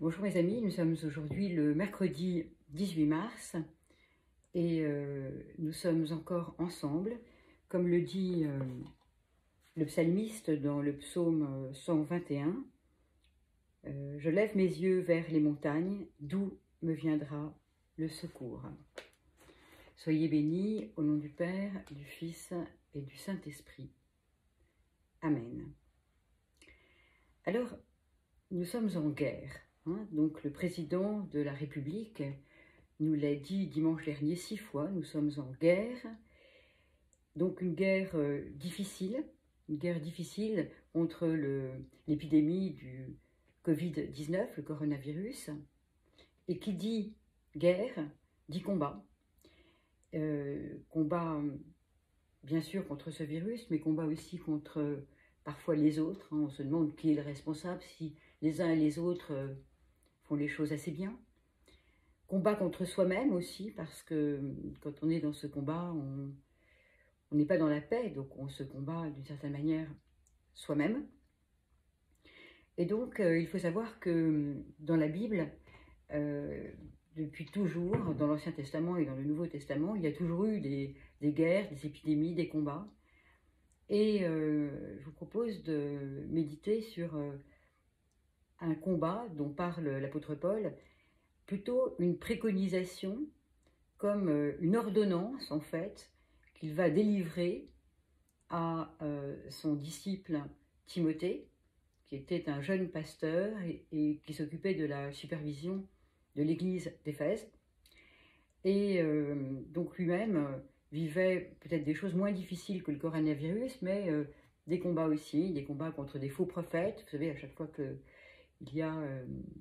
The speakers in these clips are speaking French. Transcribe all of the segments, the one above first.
Bonjour mes amis, nous sommes aujourd'hui le mercredi 18 mars et nous sommes encore ensemble. Comme le dit le psalmiste dans le psaume 121, je lève mes yeux vers les montagnes, d'où me viendra le secours. Soyez bénis au nom du Père, du Fils et du Saint-Esprit. Amen. Alors, nous sommes en guerre. Donc le président de la République nous l'a dit dimanche dernier 6 fois, nous sommes en guerre. Donc une guerre difficile contre l'épidémie du Covid-19, le coronavirus. Et qui dit guerre, dit combat. Combat bien sûr contre ce virus, mais combat aussi contre parfois les autres. On se demande qui est le responsable, si les uns et les autres font les choses assez bien. Combat contre soi-même aussi, parce que quand on est dans ce combat, on n'est pas dans la paix, donc on se combat d'une certaine manière soi-même. Et donc, il faut savoir que dans la Bible, depuis toujours, dans l'Ancien Testament et dans le Nouveau Testament, il y a toujours eu des guerres, des épidémies, des combats. Et je vous propose de méditer sur un combat dont parle l'apôtre Paul, plutôt une préconisation, comme une ordonnance en fait, qu'il va délivrer à son disciple Timothée, qui était un jeune pasteur et qui s'occupait de la supervision de l'église d'Éphèse. Et donc lui-même vivait peut-être des choses moins difficiles que le coronavirus, mais des combats aussi, des combats contre des faux prophètes. Vous savez, à chaque fois qu'il y a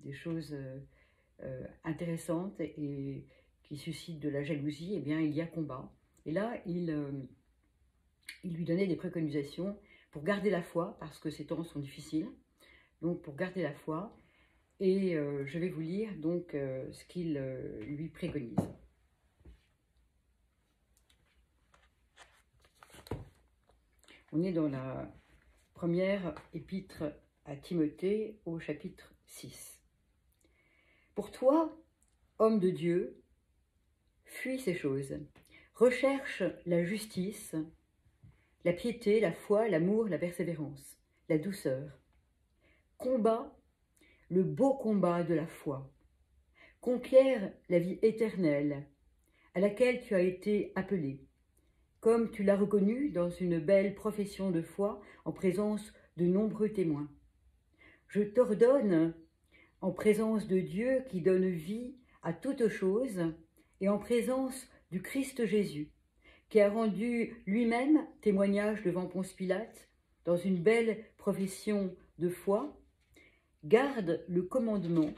des choses intéressantes et qui suscitent de la jalousie, eh bien, il y a combat. Et là, il lui donnait des préconisations pour garder la foi, parce que ces temps sont difficiles. Donc, pour garder la foi. Et je vais vous lire donc ce qu'il lui préconise. On est dans la première épître à Timothée au chapitre 6. Pour toi, homme de Dieu, fuis ces choses. Recherche la justice, la piété, la foi, l'amour, la persévérance, la douceur. Combat le beau combat de la foi. Conquiert la vie éternelle à laquelle tu as été appelé, comme tu l'as reconnu dans une belle profession de foi en présence de nombreux témoins. Je t'ordonne, en présence de Dieu qui donne vie à toutes choses, et en présence du Christ Jésus, qui a rendu lui-même témoignage devant Ponce Pilate dans une belle profession de foi, garde le commandement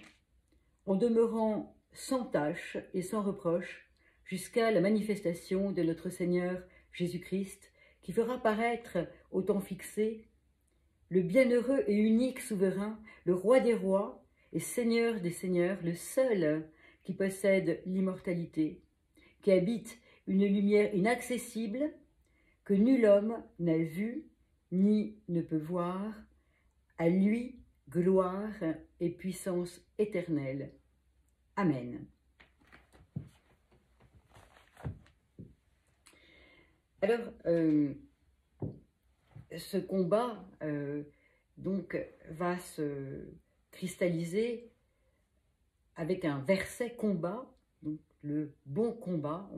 en demeurant sans tache et sans reproche jusqu'à la manifestation de notre Seigneur Jésus-Christ, qui fera paraître au temps fixé le bienheureux et unique souverain, le roi des rois et seigneur des seigneurs, le seul qui possède l'immortalité, qui habite une lumière inaccessible que nul homme n'a vue ni ne peut voir. À lui, gloire et puissance éternelle. Amen. Alors, ce combat donc va se cristalliser avec un verset combat, donc le bon combat.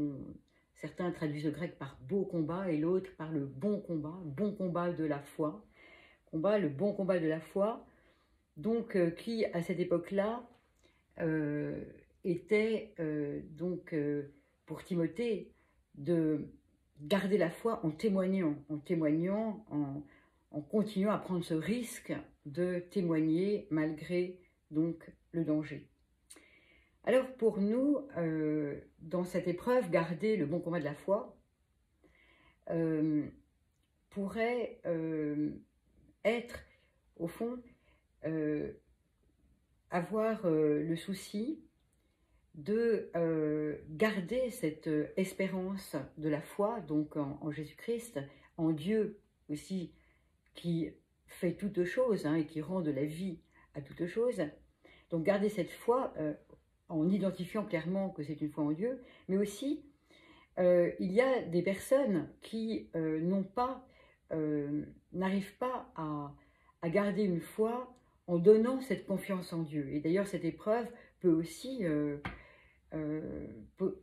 Certains traduisent le grec par beau combat et l'autre par le bon combat de la foi. Le bon combat de la foi, donc qui à cette époque-là était donc pour Timothée de garder la foi en témoignant, en continuant à prendre ce risque de témoigner malgré donc le danger. Alors pour nous, dans cette épreuve, garder le bon combat de la foi pourrait être, au fond, avoir le souci de garder cette espérance de la foi, donc en Jésus-Christ, en Dieu aussi, qui fait toutes choses et qui rend de la vie à toutes choses, Donc garder cette foi en identifiant clairement que c'est une foi en Dieu, mais aussi il y a des personnes qui n'arrivent pas à garder une foi en donnant cette confiance en Dieu. Et d'ailleurs, cette épreuve peut aussi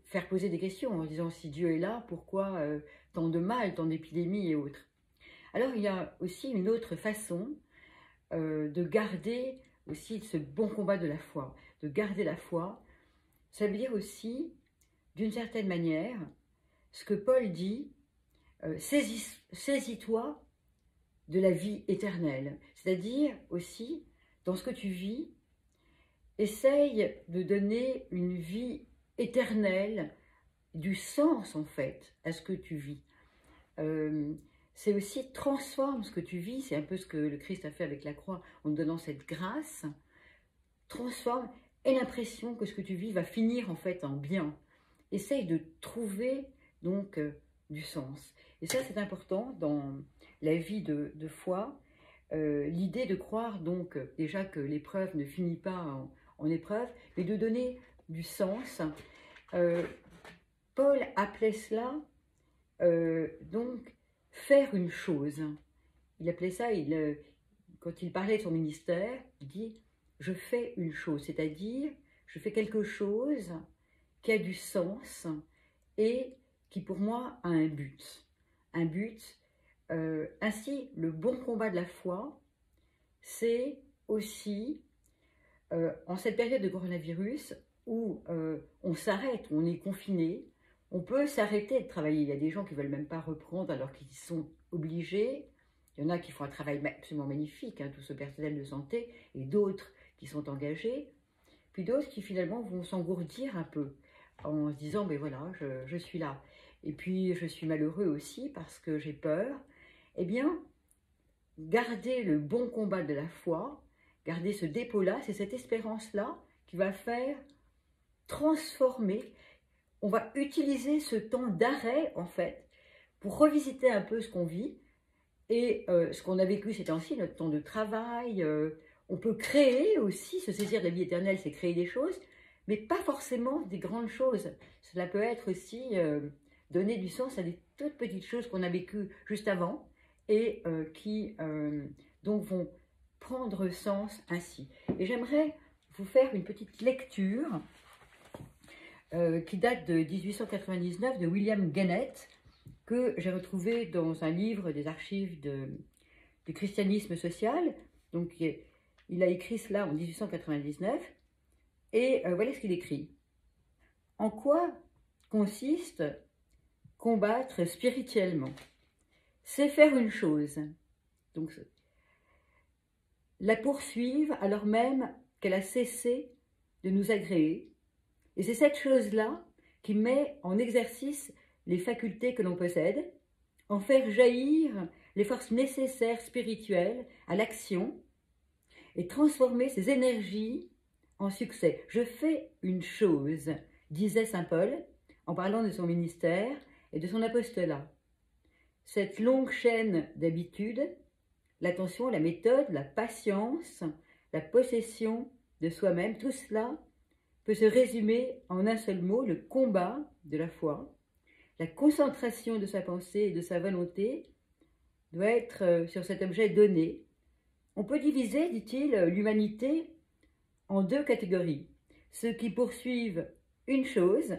faire poser des questions en disant si Dieu est là, pourquoi tant de mal, tant d'épidémies et autres. Alors il y a aussi une autre façon de garder aussi ce bon combat de la foi, de garder la foi. Ça veut dire aussi, d'une certaine manière, ce que Paul dit, saisis-toi de la vie éternelle. C'est-à-dire aussi, dans ce que tu vis, essaye de donner une vie éternelle, du sens en fait à ce que tu vis. C'est aussi transforme ce que tu vis, c'est un peu ce que le Christ a fait avec la croix en te donnant cette grâce, transforme, aie l'impression que ce que tu vis va finir en fait en bien. Essaye de trouver donc du sens. Et ça c'est important dans la vie de foi, l'idée de croire donc déjà que l'épreuve ne finit pas en épreuve, mais de donner du sens. Paul appelait cela donc faire une chose. Il appelait ça, quand il parlait de son ministère, il dit « je fais une chose », c'est-à-dire je fais quelque chose qui a du sens et qui pour moi a un but. Un but. Ainsi, le bon combat de la foi, c'est aussi, en cette période de coronavirus, où on s'arrête, on est confiné, on peut s'arrêter de travailler. Il y a des gens qui ne veulent même pas reprendre alors qu'ils sont obligés. Il y en a qui font un travail absolument magnifique, hein, tout ce personnel de santé, et d'autres qui sont engagés. Puis d'autres qui finalement vont s'engourdir un peu en se disant, ben voilà, je suis là. Et puis je suis malheureux aussi parce que j'ai peur. Eh bien, garder le bon combat de la foi, garder ce dépôt-là, c'est cette espérance-là qui va faire transformer. On va utiliser ce temps d'arrêt, en fait, pour revisiter un peu ce qu'on vit et ce qu'on a vécu ces temps-ci, notre temps de travail. On peut créer aussi, se saisir de la vie éternelle, c'est créer des choses, mais pas forcément des grandes choses. Cela peut être aussi donner du sens à des toutes petites choses qu'on a vécues juste avant et qui donc vont prendre sens ainsi. Et j'aimerais vous faire une petite lecture qui date de 1899 de William Gannett, que j'ai retrouvé dans un livre des archives du christianisme social. Donc il a écrit cela en 1899, et voilà ce qu'il écrit. En quoi consiste combattre spirituellement? C'est faire une chose, donc la poursuivre alors même qu'elle a cessé de nous agréer. Et c'est cette chose-là qui met en exercice les facultés que l'on possède, en faire jaillir les forces nécessaires spirituelles à l'action et transformer ces énergies en succès. Je fais une chose, disait saint Paul en parlant de son ministère et de son apostolat. Cette longue chaîne d'habitudes, l'attention, la méthode, la patience, la possession de soi-même, tout cela peut se résumer en un seul mot, le combat de la foi. La concentration de sa pensée et de sa volonté doit être sur cet objet donné. On peut diviser, dit-il, l'humanité en deux catégories. Ceux qui poursuivent une chose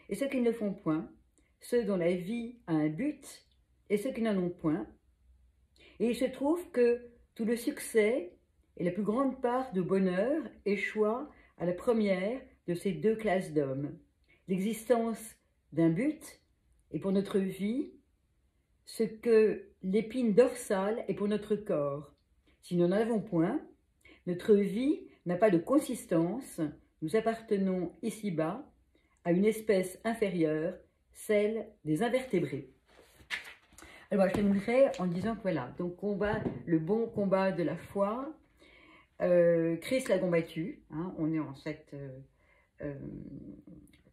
et ceux qui ne le font point, ceux dont la vie a un but et ceux qui n'en ont point. Et il se trouve que tout le succès et la plus grande part de bonheur échoient à la première de ces deux classes d'hommes. L'existence d'un but est pour notre vie ce que l'épine dorsale est pour notre corps. Si nous n'en avons point, notre vie n'a pas de consistance, nous appartenons ici-bas à une espèce inférieure, celle des invertébrés. Alors, je terminerai en disant que voilà, donc le bon combat de la foi, Christ l'a combattu, hein, on est en cette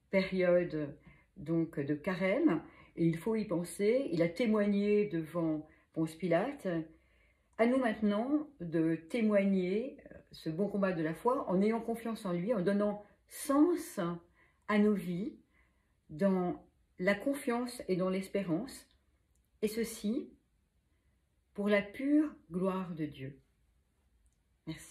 période donc de carême, et il faut y penser. Il a témoigné devant Ponce Pilate. À nous maintenant de témoigner ce bon combat de la foi en ayant confiance en lui, en donnant sens à nos vies dans la confiance et dans l'espérance, et ceci pour la pure gloire de Dieu. Merci.